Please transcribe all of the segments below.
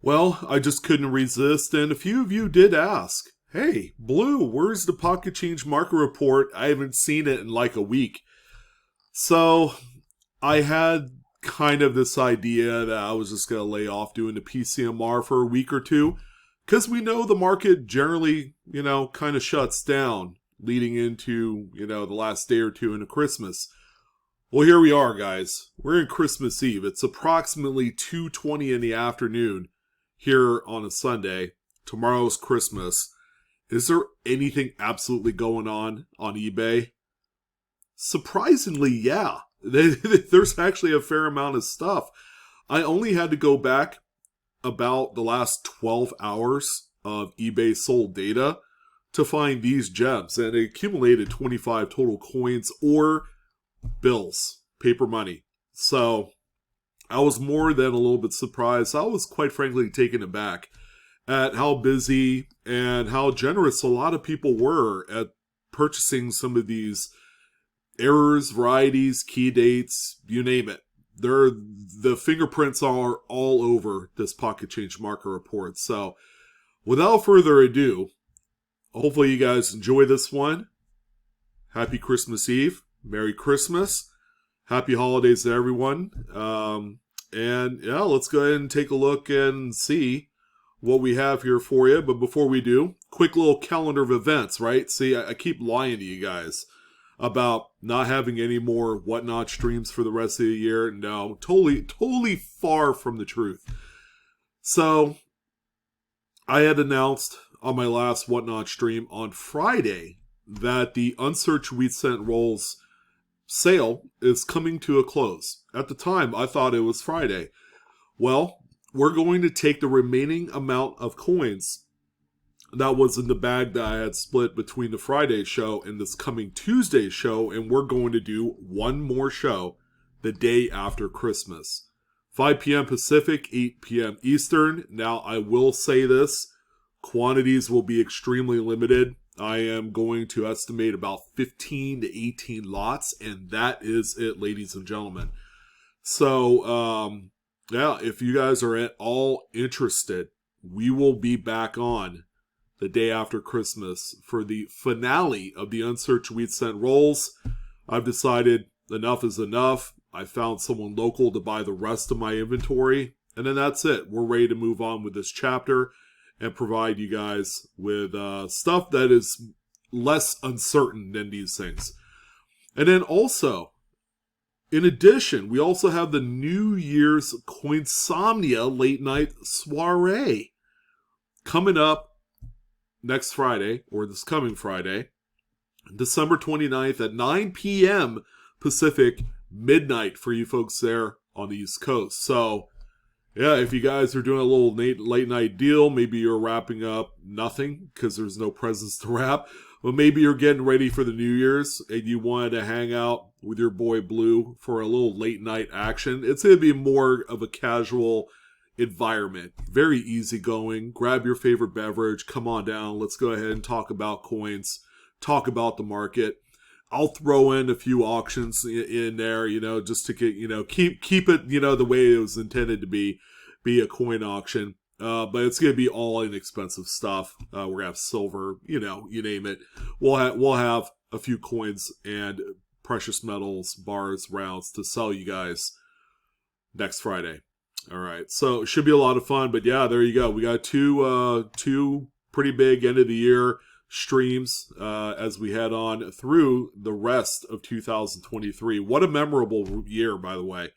Well, I just couldn't resist, and a few of you did ask, hey, Blue, where's the Pocket Change market report? I haven't seen it in like a week. So, I had kind of this idea that I was just going to lay off doing the PCMR for a week or two, because we know the market generally, kind of shuts down leading into, the last day or two into Christmas. Well, here we are, guys. We're in Christmas Eve. It's approximately 2:20 in the afternoon here on a Sunday. Tomorrow's Christmas. Is there anything absolutely going on eBay? Surprisingly, yeah. There's actually a fair amount of stuff. I only had to go back about the last 12 hours of eBay sold data to find these gems, and it accumulated 25 total coins or bills, paper money. So I was more than a little bit surprised. I was quite frankly taken aback at how busy and how generous a lot of people were at purchasing some of these errors, varieties, key dates, you name it. The fingerprints are all over this Pocket Change market report. So without further ado, hopefully you guys enjoy this one. Happy Christmas Eve. Merry Christmas. Happy holidays to everyone. And yeah, let's go ahead and take a look and see what we have here for you. But before we do, quick little calendar of events, right? See, I keep lying to you guys about not having any more Whatnot streams for the rest of the year. No, totally far from the truth. So, I had announced on my last Whatnot stream on Friday that the Unsearched Wheat Cent Rolls sale is coming to a close. At the time, I thought it was Friday. Well, we're going to take the remaining amount of coins that was in the bag that I had split between the Friday show and this coming Tuesday show, and we're going to do one more show the day after Christmas. 5 p.m. Pacific, 8 p.m. Eastern. Now, I will say this. Quantities will be extremely limited. I am going to estimate about 15 to 18 lots, and that is it, ladies and gentlemen. So, yeah, if you guys are at all interested, we will be back on the day after Christmas for the finale of the Unsearched Wheat Cent Rolls. I've decided enough is enough. I found someone local to buy the rest of my inventory, and then that's it. We're ready to move on with this chapter and provide you guys with stuff that is less uncertain than these things. And then also, in addition, we also have the New Year's Coinsomnia Late Night Soiree coming up next Friday, or this coming Friday, December 29th at 9 p.m. Pacific, midnight for you folks there on the East Coast. So, yeah, if you guys are doing a little late night deal, maybe you're wrapping up nothing because there's no presents to wrap, but maybe you're getting ready for the New Year's and you wanted to hang out with your boy Blue for a little late night action. It's going to be more of a casual environment, very easygoing. Grab your favorite beverage, come on down. Let's go ahead and talk about coins, talk about the market. I'll throw in a few auctions in there, just to get, keep it, the way it was intended to be a coin auction. But it's going to be all inexpensive stuff. We're going to have silver, you name it. We'll have a few coins and precious metals, bars, rounds to sell you guys next Friday. All right. So it should be a lot of fun, but yeah, there you go. We got two pretty big end of the year streams as we head on through the rest of 2023. What a memorable year, by the way.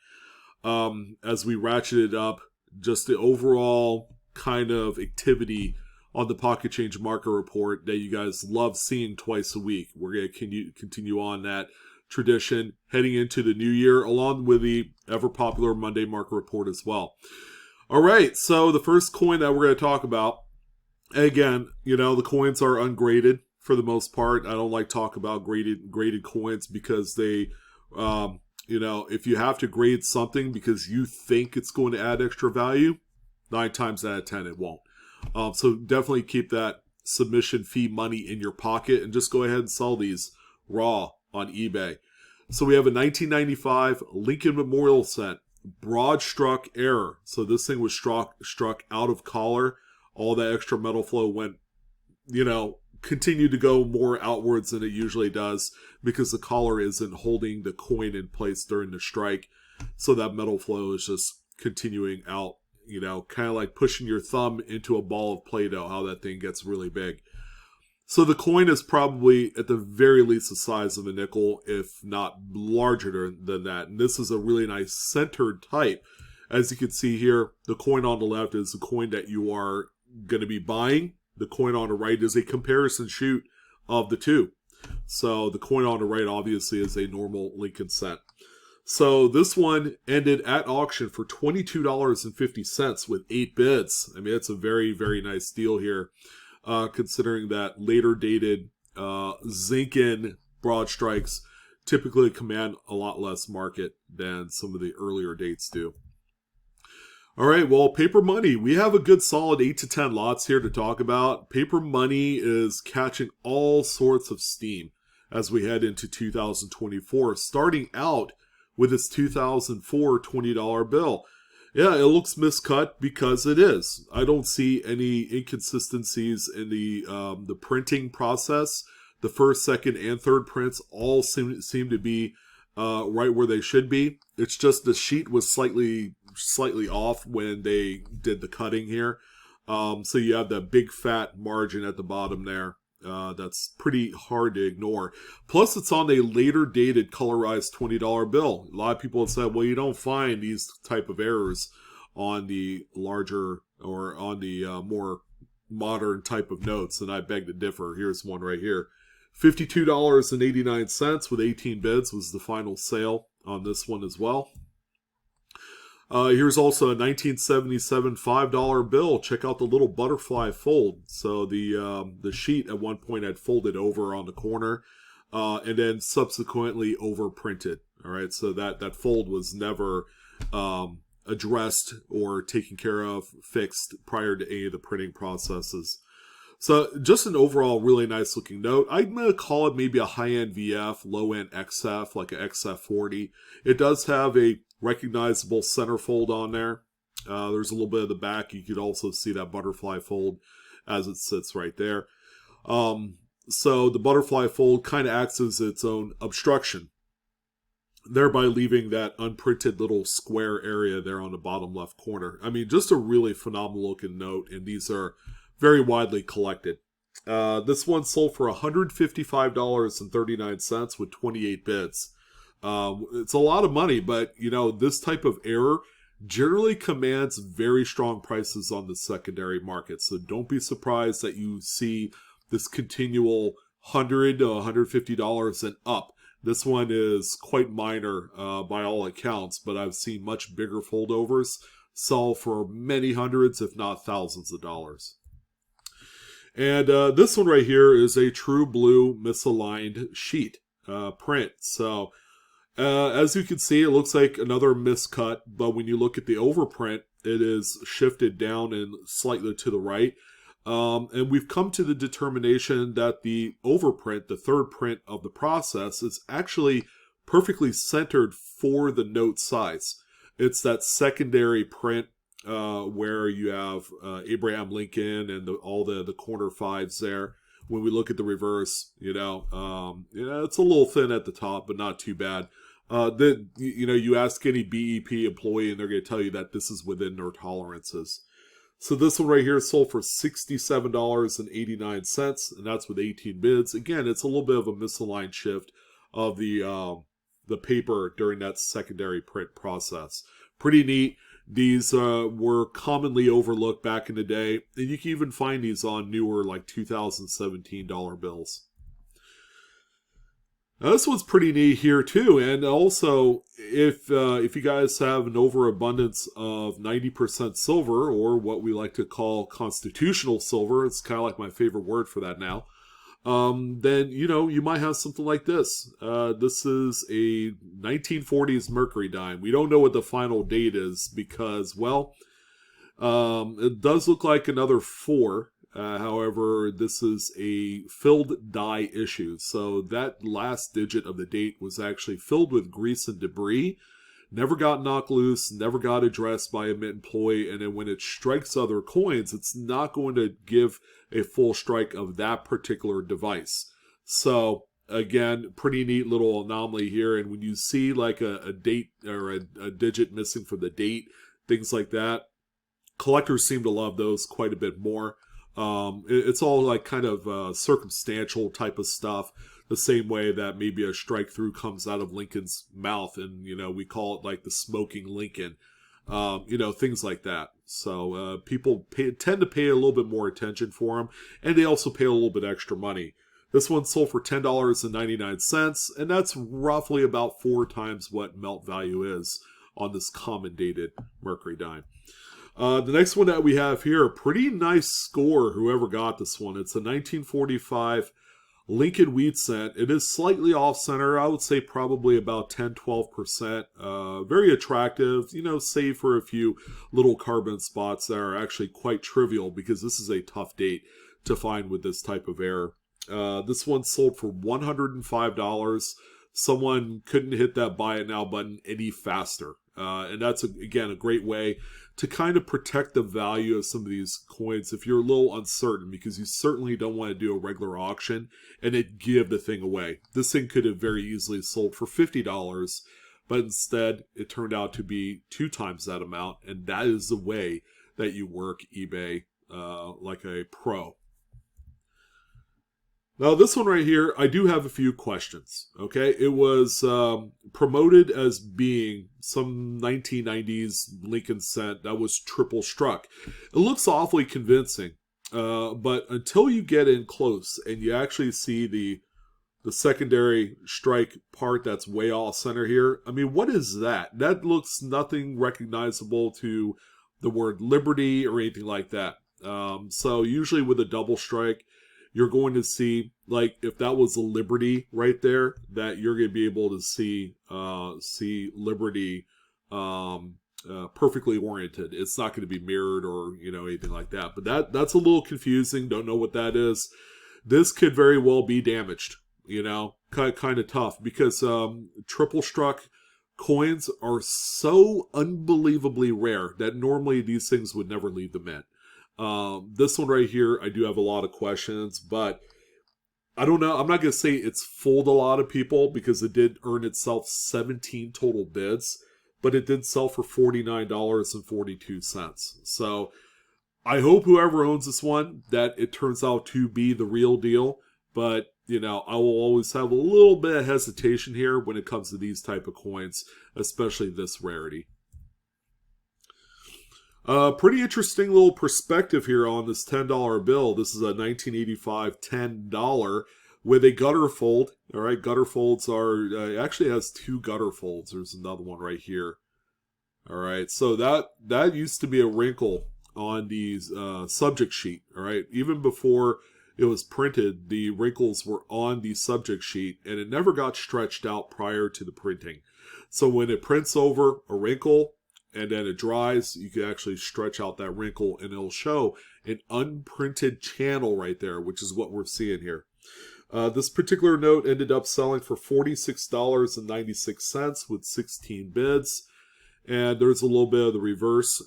As we ratcheted up just the overall kind of activity on the Pocket Change market report that you guys love seeing twice a week. We're going to continue on that tradition heading into the new year, along with the ever popular Monday market report as well. All right, so the first coin that we're going to talk about, again, the coins are ungraded for the most part. I don't like talk about graded coins because they, if you have to grade something because you think it's going to add extra value, 9 times out of 10 it won't. So definitely keep that submission fee money in your pocket and just go ahead and sell these raw on eBay. So we have a 1995 Lincoln Memorial Cent. broad struck error. So this thing was struck out of collar. All that extra metal flow went, continued to go more outwards than it usually does because the collar isn't holding the coin in place during the strike. So that metal flow is just continuing out, kind of like pushing your thumb into a ball of Play-Doh, how that thing gets really big. So the coin is probably at the very least the size of a nickel, if not larger than that. And this is a really nice centered type. As you can see here, the coin on the left is the coin that you are going to be buying. The coin on the right is a comparison shoot of the two. So the coin on the right obviously is a normal Lincoln cent. So this one ended at auction for $22.50 with 8 bids. I mean, it's a very, very nice deal here, considering that later dated Zinkin broad strikes typically command a lot less market than some of the earlier dates do. All right, well, paper money. We have a good solid 8 to 10 lots here to talk about. Paper money is catching all sorts of steam as we head into 2024, starting out with its 2004 $20 bill. Yeah, it looks miscut because it is. I don't see any inconsistencies in the printing process. The first, second, and third prints all seem to be right where they should be. It's just the sheet was slightly off when they did the cutting here. So you have that big fat margin at the bottom there. That's pretty hard to ignore. Plus, it's on a later dated colorized $20 bill. A lot of people have said, well, you don't find these type of errors on the larger or on the more modern type of notes, and I beg to differ. Here's one right here. $52.89 with 18 bids was the final sale on this one as well. Here's also a 1977 $5 bill. Check out the little butterfly fold. So the sheet at one point had folded over on the corner, and then subsequently overprinted. All right, so that fold was never addressed or taken care of, fixed prior to any of the printing processes. So just an overall really nice looking note. I'm going to call it maybe a high-end VF, low-end XF, like an XF40. It does have a recognizable centerfold on there. There's a little bit of the back. You could also see that butterfly fold as it sits right there. So the butterfly fold kind of acts as its own obstruction, thereby leaving that unprinted little square area there on the bottom left corner. I mean, just a really phenomenal looking note, and these are very widely collected. This one sold for $155.39 with 28 bids. It's a lot of money, but this type of error generally commands very strong prices on the secondary market. So don't be surprised that you see this continual $100 to $150 and up. This one is quite minor by all accounts, but I've seen much bigger foldovers sell for many hundreds, if not thousands of dollars. And this one right here is a true blue misaligned sheet print. So as you can see, it looks like another miscut, but when you look at the overprint, it is shifted down and slightly to the right. And we've come to the determination that the overprint, the third print of the process, is actually perfectly centered for the note size. It's that secondary print where you have Abraham Lincoln and all the corner fives there. When we look at the reverse, it's a little thin at the top, but not too bad. You ask any BEP employee, and they're going to tell you that this is within their tolerances. So this one right here sold for $67.89, and that's with 18 bids. Again, it's a little bit of a misaligned shift of the paper during that secondary print process. Pretty neat. These were commonly overlooked back in the day, and you can even find these on newer, like 2017 dollar bills. Now, this one's pretty neat here too, and also if you guys have an overabundance of 90% silver, or what we like to call constitutional silver, it's kind of like my favorite word for that now, then you might have something like this. This is a 1940s mercury dime. We don't know what the final date is because, well, it does look like another 4. However, this is a filled die issue. So that last digit of the date was actually filled with grease and debris. never got knocked loose, never got addressed by a mint employee, and then when it strikes other coins, it's not going to give a full strike of that particular device. So again, pretty neat little anomaly here. And when you see like a date or a digit missing for the date, things like that, collectors seem to love those quite a bit more. It's all like kind of circumstantial type of stuff, the same way that maybe a strike through comes out of Lincoln's mouth and, we call it like the smoking Lincoln, things like that. So people tend to pay a little bit more attention for them, and they also pay a little bit extra money. This one sold for $10.99, and that's roughly about 4 times what melt value is on this common dated mercury dime. The next one that we have here, a pretty nice score, whoever got this one. It's a 1945 Lincoln Wheat Cent. It is slightly off-center. I would say probably about 10-12%. Very attractive, save for a few little carbon spots that are actually quite trivial because this is a tough date to find with this type of error. This one sold for $105. Someone couldn't hit that buy it now button any faster. And that's, again, a great way to kind of protect the value of some of these coins if you're a little uncertain, because you certainly don't want to do a regular auction and it give the thing away. This thing could have very easily sold for $50, but instead it turned out to be 2 times that amount, and that is the way that you work eBay like a pro. Now, this one right here, I do have a few questions, okay? It was promoted as being some 1990s Lincoln cent that was triple struck. It looks awfully convincing, but until you get in close and you actually see the secondary strike part that's way off center here, I mean, what is that? That looks nothing recognizable to the word liberty or anything like that. So usually with a double strike, you're going to see, like, if that was a Liberty right there, that you're going to be able to see Liberty perfectly oriented. It's not going to be mirrored or, anything like that. But that's a little confusing. Don't know what that is. This could very well be damaged, kind of tough, because triple struck coins are so unbelievably rare that normally these things would never leave the mint. This one right here, I do have a lot of questions, but I don't know. I'm not going to say it's fooled a lot of people because it did earn itself 17 total bids, but it did sell for $49.42. So I hope whoever owns this one, that it turns out to be the real deal. But, I will always have a little bit of hesitation here when it comes to these type of coins, especially this rarity. Pretty interesting little perspective here on this $10 bill. This is a 1985 $10 with a gutter fold. All right, gutter folds are, it actually has 2 gutter folds. There's another one right here. All right, so that used to be a wrinkle on the subject sheet. All right, even before it was printed, the wrinkles were on the subject sheet, and it never got stretched out prior to the printing. So when it prints over a wrinkle, and then it dries, you can actually stretch out that wrinkle and it'll show an unprinted channel right there, which is what we're seeing here. This particular note ended up selling for $46.96 with 16 bids. And there's a little bit of the reverse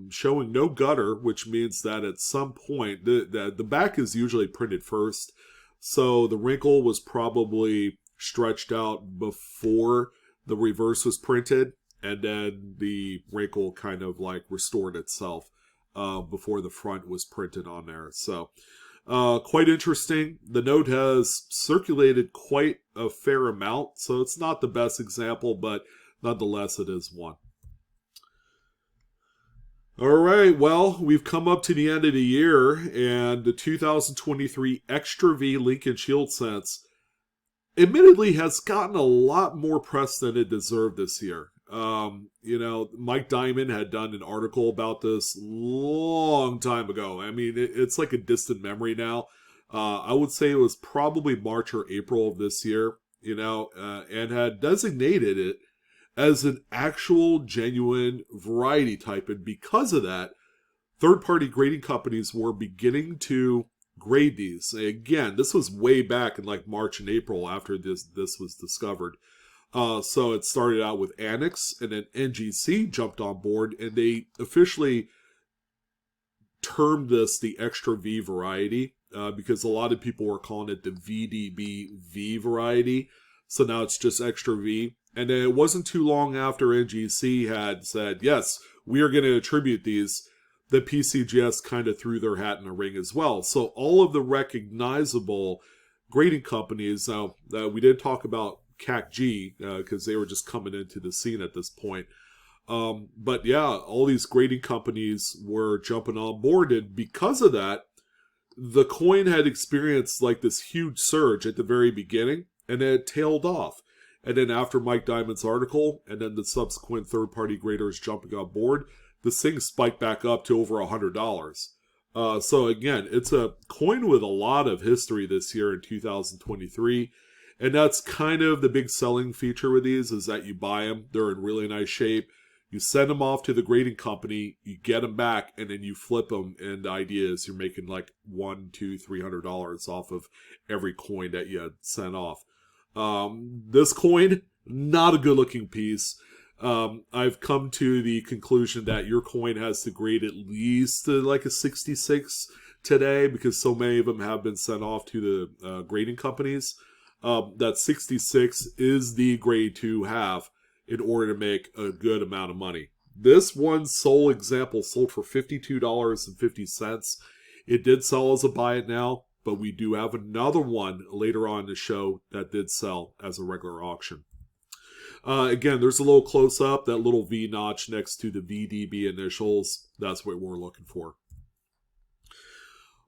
showing no gutter, which means that at some point, the back is usually printed first. So the wrinkle was probably stretched out before the reverse was printed. And then the wrinkle kind of like restored itself before the front was printed on there. So quite interesting. The note has circulated quite a fair amount. So it's not the best example, but nonetheless it is one. All right, well, we've come up to the end of the year, and the 2023 Extra V Lincoln Shield Cents admittedly has gotten a lot more press than it deserved this year. Mike Diamond had done an article about this long time ago. I mean, it's like a distant memory now. I would say it was probably March or April of this year, and had designated it as an actual genuine variety type. And because of that, third-party grading companies were beginning to grade these. Again, this was way back in like March and April after this was discovered. So it started out with Annex, and then NGC jumped on board, and they officially termed this the Extra V variety, because a lot of people were calling it the VDB V variety. So now it's just Extra V. And then it wasn't too long after NGC had said, yes, we are going to attribute these, the PCGS kind of threw their hat in the ring as well. So all of the recognizable grading companies, now we did talk about CAC-G, because they were just coming into the scene at this point. But yeah, all these grading companies were jumping on board, and because of that, the coin had experienced like this huge surge at the very beginning, and then it tailed off. And then after Mike Diamond's article, and then the subsequent third-party graders jumping on board, this thing spiked back up to over $100. So again, it's a coin with a lot of history this year in 2023. And that's kind of the big selling feature with these, is that you buy them, they're in really nice shape. You send them off to the grading company, you get them back, and then you flip them. And the idea is you're making like $100, $200, $300 off of every coin that you sent off. This coin, not a good looking piece. I've come to the conclusion that your coin has to grade at least like a 66 today, because so many of them have been sent off to the grading companies. That 66 is the grade to have in order to make a good amount of money. This one sole example sold for $52.50. It did sell as a buy it now, but we do have another one later on in the show that did sell as a regular auction. Again, there's a little close-up, that little V notch next to the VDB initials. That's what we're looking for.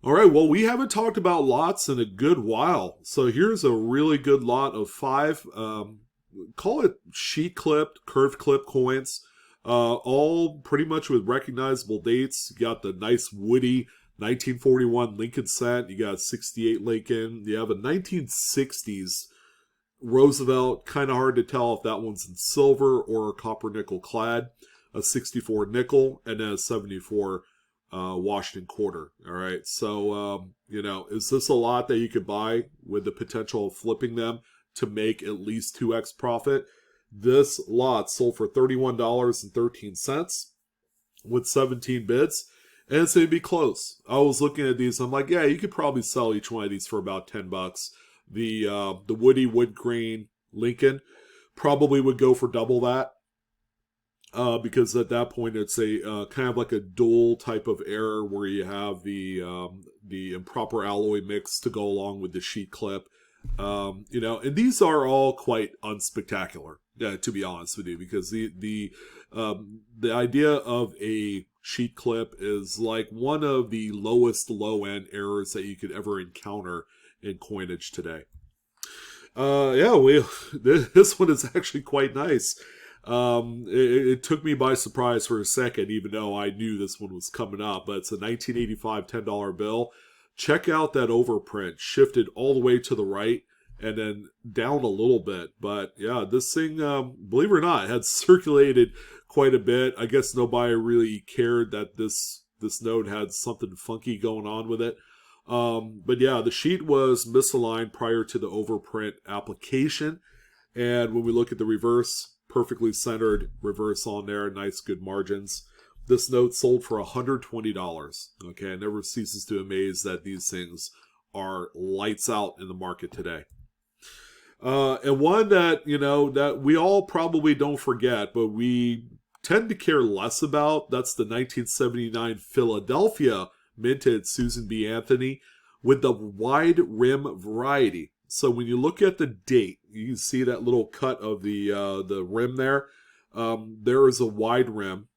All right, well, we haven't talked about lots in a good while. So here's a really good lot of 5, call it sheet-clipped, curved-clip coins, all pretty much with recognizable dates. You got the nice woody 1941 Lincoln cent. You got 68 Lincoln. You have a 1960s Roosevelt. Kind of hard to tell if that one's in silver or copper nickel clad. A 64 nickel, and then a 74 Washington quarter. All right. So, is this a lot that you could buy with the potential of flipping them to make at least 2x profit? This lot sold for $31.13 with 17 bids. And it's going to be close. I was looking at these. I'm like, yeah, you could probably sell each one of these for about $10. The woody wood grain Lincoln probably would go for double that. Because at that point it's a kind of like a dual type of error where you have the improper alloy mix to go along with the sheet clip. And these are all quite unspectacular, to be honest with you, because the idea of a sheet clip is like one of the lowest low-end errors that you could ever encounter in coinage today. This one is actually quite nice. It took me by surprise for a second, even though I knew this one was coming up, but it's a 1985 $10 bill. Check out that overprint, shifted all the way to the right and then down a little bit. But yeah, this thing, believe it or not, had circulated quite a bit. I guess nobody really cared that this note had something funky going on with it. But yeah, the sheet was misaligned prior to the overprint application. And when we look at the reverse, perfectly centered reverse on there, nice good margins. This note sold for $120. Okay, it never ceases to amaze that these things are lights out in the market today. And one that, that we all probably don't forget, but we tend to care less about, that's the 1979 Philadelphia minted Susan B. Anthony with the wide rim variety. So when you look at the date, you can see that little cut of the rim there. There is a wide rim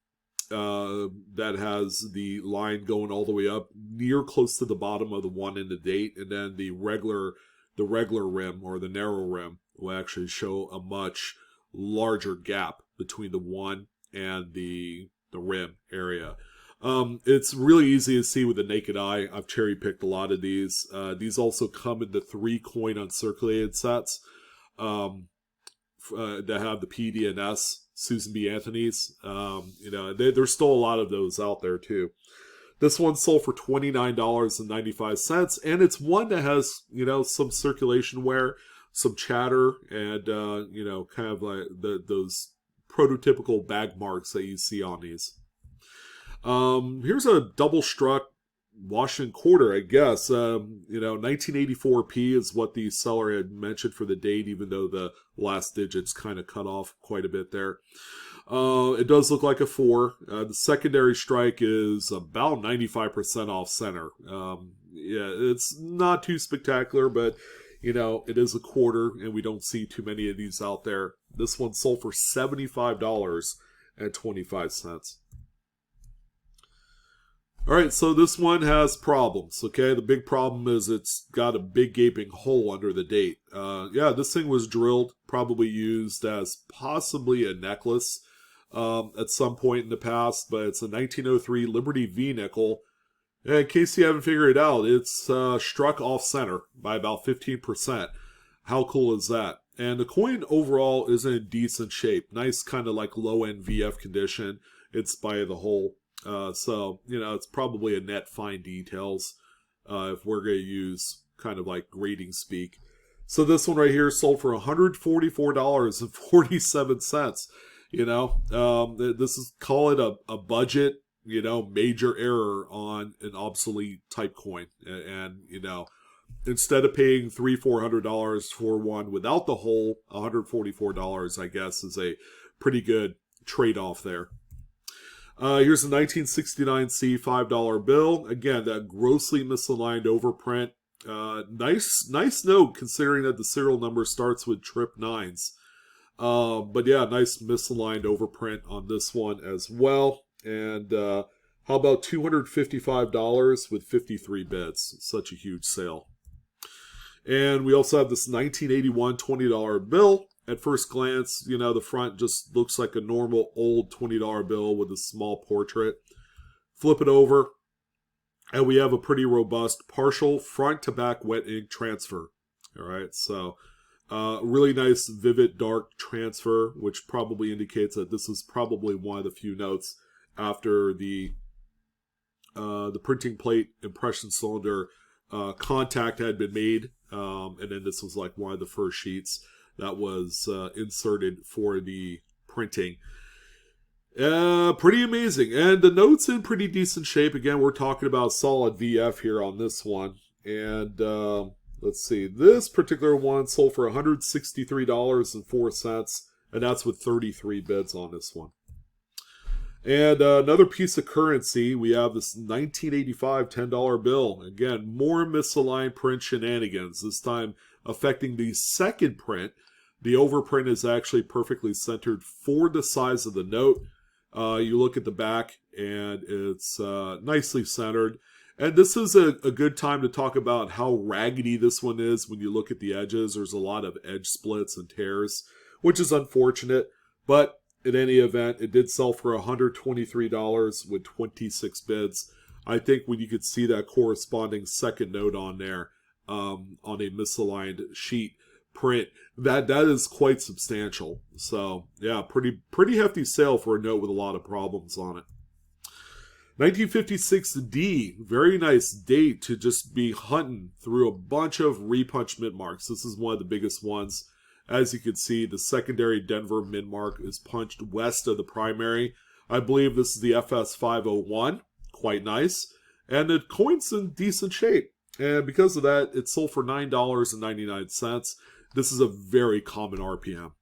that has the line going all the way up near close to the bottom of the one in the date, and then the regular rim or the narrow rim will actually show a much larger gap between the one and the rim area. It's really easy to see with the naked eye. I've cherry picked a lot of these. These also come in the 3 coin uncirculated sets that have the PDNS Susan B. Anthony's. There's still a lot of those out there too. This one sold for $29.95, and it's one that has, some circulation wear. some chatter, and kind of like those prototypical bag marks that you see on these. Here's a double struck Washington quarter, I guess. 1984p is what the seller had mentioned for the date, even though the last digits kind of cut off quite a bit there. It does look like a 4. The secondary strike is about 95% off center. It's not too spectacular, but it is a quarter, and we don't see too many of these out there. This one sold for $75.25. All right, so this one has problems, okay? The big problem is it's got a big gaping hole under the date. This thing was drilled, probably used as possibly a necklace at some point in the past, but it's a 1903 Liberty V nickel. And in case you haven't figured it out, it's struck off-center by about 15%. How cool is that? And the coin overall is in decent shape. Nice kind of like low-end VF condition. It's by the hole. It's probably a net fine details if we're going to use kind of like grading speak. So this one right here sold for $144.47. This is, call it a budget, major error on an obsolete type coin. And instead of paying $300-400 for one without the hole, $144, I guess, is a pretty good trade-off there. Here's a 1969C $5 bill. Again, that grossly misaligned overprint. Nice note considering that the serial number starts with trip 9s. But yeah, nice misaligned overprint on this one as well. And how about $255 with 53 bids? Such a huge sale. And we also have this 1981 $20 bill. At first glance, the front just looks like a normal old $20 bill with a small portrait. Flip it over, and we have a pretty robust partial front to back wet ink transfer. All right, so really nice vivid dark transfer, which probably indicates that this is probably one of the few notes after the printing plate impression cylinder contact had been made, and then this was like one of the first sheets that was inserted for the printing. Pretty amazing. And the note's in pretty decent shape. Again, we're talking about solid VF here on this one. And let's see. This particular one sold for $163.04. And that's with 33 bids on this one. And another piece of currency, we have this 1985 $10 bill. Again, more misaligned print shenanigans. This time affecting the second print. The overprint is actually perfectly centered for the size of the note. You look at the back, and it's nicely centered. And this is a good time to talk about how raggedy this one is when you look at the edges. There's a lot of edge splits and tears, which is unfortunate. But in any event, it did sell for $123 with 26 bids. I think when you could see that corresponding second note on there, on a misaligned sheet print, that is quite substantial. So yeah, pretty hefty sale for a note with a lot of problems on it. 1956D, very nice date to just be hunting through a bunch of repunch mint marks. This is one of the biggest ones. As you can see, the secondary Denver mint mark is punched west of the primary. I believe this is the FS501, quite nice. And the coin's in decent shape. And because of that, it sold for $9.99. This is a very common RPM.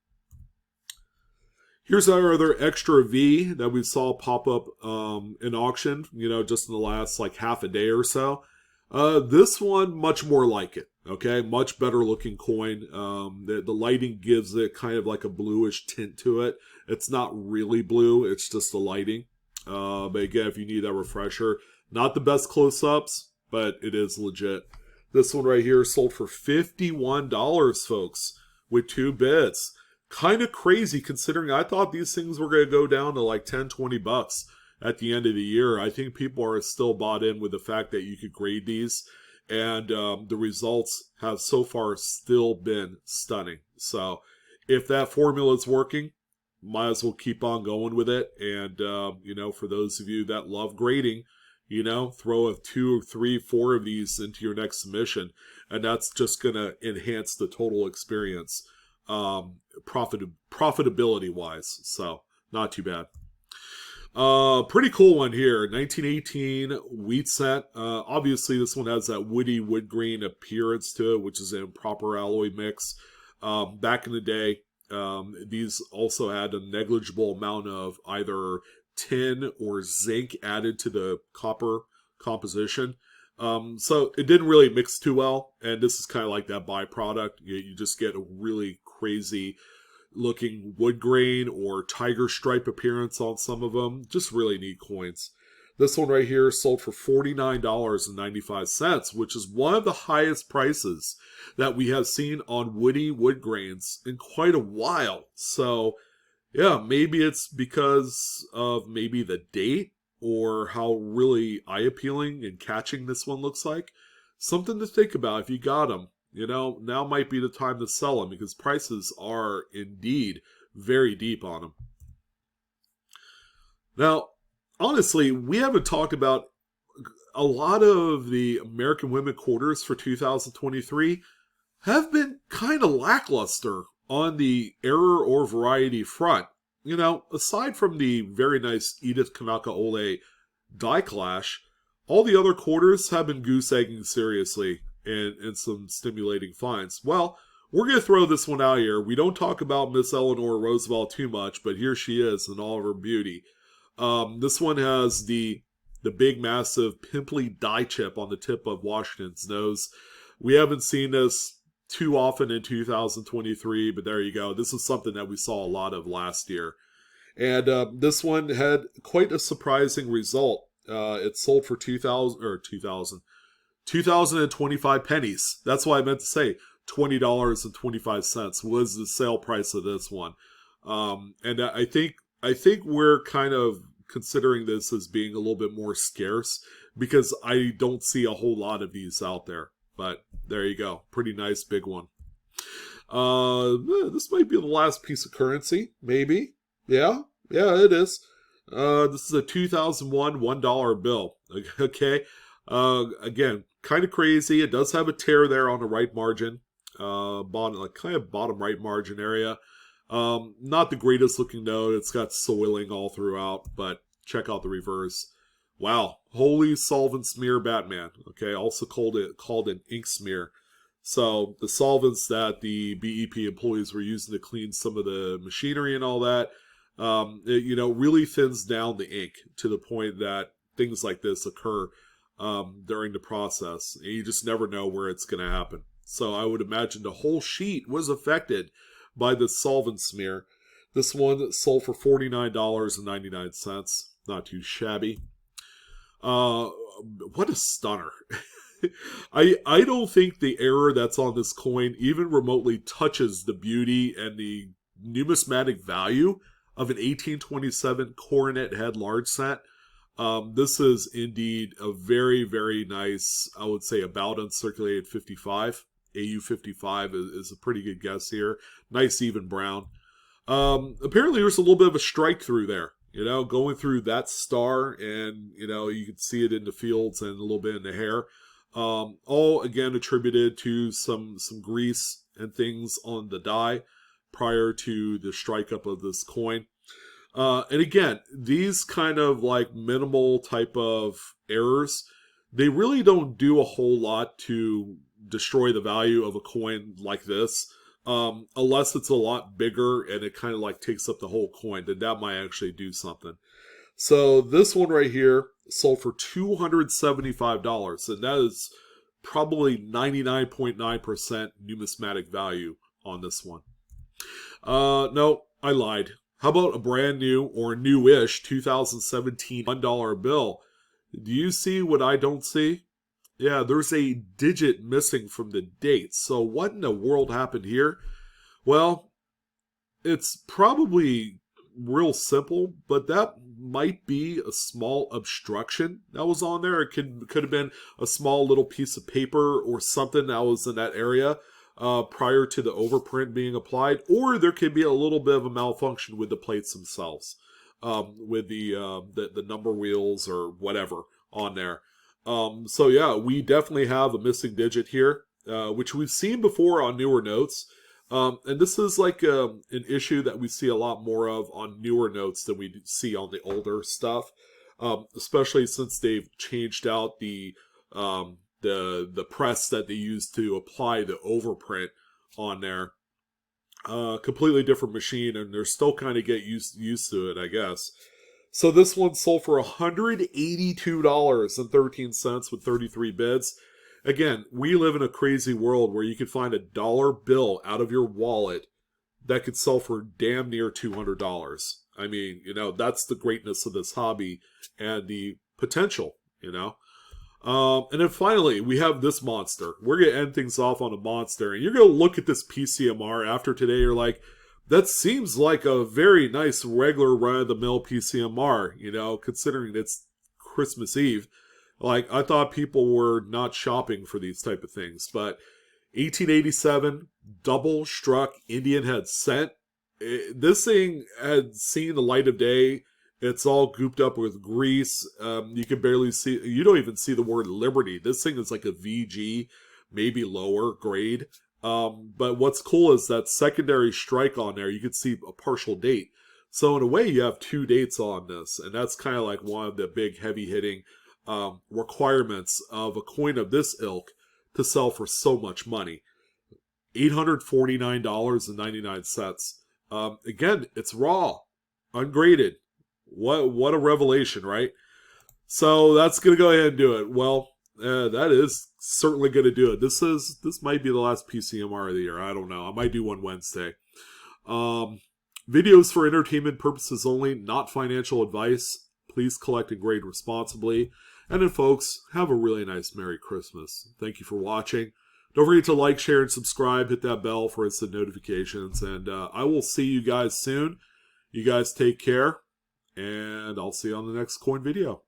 Here's our other extra V that we saw pop up in auction, just in the last like half a day or so. This one, much more like it, okay? Much better looking coin. The lighting gives it kind of like a bluish tint to it. It's not really blue, it's just the lighting. But again, if you need that refresher, not the best close-ups, but it is legit. This one right here sold for $51, folks, with 2 bids. Kind of crazy considering I thought these things were going to go down to like $10-20 at the end of the year. I think people are still bought in with the fact that you could grade these, and the results have so far still been stunning. So if that formula is working, might as well keep on going with it. And, for those of you that love grading, You know, throw a 2 or 3, 4 of these into your next submission, and that's just going to enhance the total experience, profitability wise. So not too bad. Pretty cool one here. 1918 wheat scent. Obviously, this one has that woody wood grain appearance to it, which is an improper alloy mix. Back in the day, these also had a negligible amount of either tin or zinc added to the copper composition. So it didn't really mix too well, and this is kind of like that byproduct. You just get a really crazy looking wood grain or tiger stripe appearance on some of them. Just really neat coins. This one right here sold for $49.95, which is one of the highest prices that we have seen on woody wood grains in quite a while. So yeah, maybe it's because of maybe the date or how really eye-appealing and catching this one looks like. Something to think about if you got them. You know, now might be the time to sell them because prices are indeed very deep on them. Now, honestly, we haven't talked about a lot of the American Women quarters for 2023 have been kind of lackluster on the error or variety front. You know, aside from the very nice Edith Kanaka Ole die clash, all the other quarters have been goose-egging seriously and some stimulating finds. Well, we're going to throw this one out here. We don't talk about Miss Eleanor Roosevelt too much, but here she is in all of her beauty. This one has the big, massive, pimply die chip on the tip of Washington's nose. We haven't seen this too often in 2023, but there you go. This is something that we saw a lot of last year. And this one had quite a surprising result. It sold for 2,025 pennies. That's what I meant to say. $20.25 was the sale price of this one. And I think we're kind of considering this as being a little bit more scarce because I don't see a whole lot of these out there. But there you go. Pretty nice big one. This might be the last piece of currency. Maybe. Yeah, it is. This is a 2001 $1 bill. Okay. Again, kind of crazy. It does have a tear there on the right margin. Bottom right margin area. Not the greatest looking note. It's got soiling all throughout, but check out the reverse. Wow. Holy solvent smear Batman. Okay. Also called an ink smear. So the solvents that the BEP employees were using to clean some of the machinery and all that, it, really thins down the ink to the point that things like this occur during the process. And you just never know where it's going to happen. So I would imagine the whole sheet was affected by the solvent smear. This one sold for $49.99. Not too shabby. What a stunner. I don't think the error that's on this coin even remotely touches the beauty and the numismatic value of an 1827 coronet head large set. This is indeed a very, very nice, I would say, about uncirculated 55. AU 55 is a pretty good guess here. Nice even brown. Apparently there's a little bit of a strike through there, going through that star, and, you can see it in the fields and a little bit in the hair. All, again, attributed to some grease and things on the die prior to the strike up of this coin. And again, these kind of like minimal type of errors, they really don't do a whole lot to destroy the value of a coin like this. Unless it's a lot bigger and it kind of like takes up the whole coin, then that might actually do something. So this one right here sold for $275, and that is probably 99.9% numismatic value on this one. No, I lied. How about a brand new or newish 2017 $1 bill? Do you see what I don't see? Yeah, there's a digit missing from the date. So what in the world happened here? Well, it's probably real simple, but that might be a small obstruction that was on there. It could have been a small little piece of paper or something that was in that area prior to the overprint being applied, or there could be a little bit of a malfunction with the plates themselves, with the number wheels or whatever on there. So yeah, we definitely have a missing digit here, which we've seen before on newer notes. And this is like an issue that we see a lot more of on newer notes than we see on the older stuff, especially since they've changed out the press that they use to apply the overprint on there. Completely different machine, and they're still kind of get used to it, I guess. So this one sold for $182.13 with 33 bids. Again, we live in a crazy world where you could find a dollar bill out of your wallet that could sell for damn near $200. I mean, that's the greatness of this hobby and the potential, And then finally, we have this monster. We're going to end things off on a monster. And you're going to look at this PCMR after today. You're like, that seems like a very nice regular run-of-the-mill PCMR, considering it's Christmas Eve. Like, I thought people were not shopping for these type of things. But 1887, double struck Indian head scent. This thing had seen the light of day. It's all gooped up with grease. You can barely see, you don't even see the word Liberty. This thing is like a VG, maybe lower grade. But what's cool is that secondary strike on there, you can see a partial date. So in a way, you have 2 dates on this. And that's kind of like one of the big heavy hitting requirements of a coin of this ilk to sell for so much money. $849.99. Again, it's raw, ungraded. What a revelation, right? So that's going to go ahead and do it. Well, that is certainly going to do it. This might be the last PCMR of the year. I don't know. I might do one Wednesday. Videos for entertainment purposes only, not financial advice. Please collect and grade responsibly. And then, folks, have a really nice Merry Christmas. Thank you for watching. Don't forget to like, share, and subscribe. Hit that bell for instant notifications. And I will see you guys soon. You guys take care. And I'll see you on the next coin video.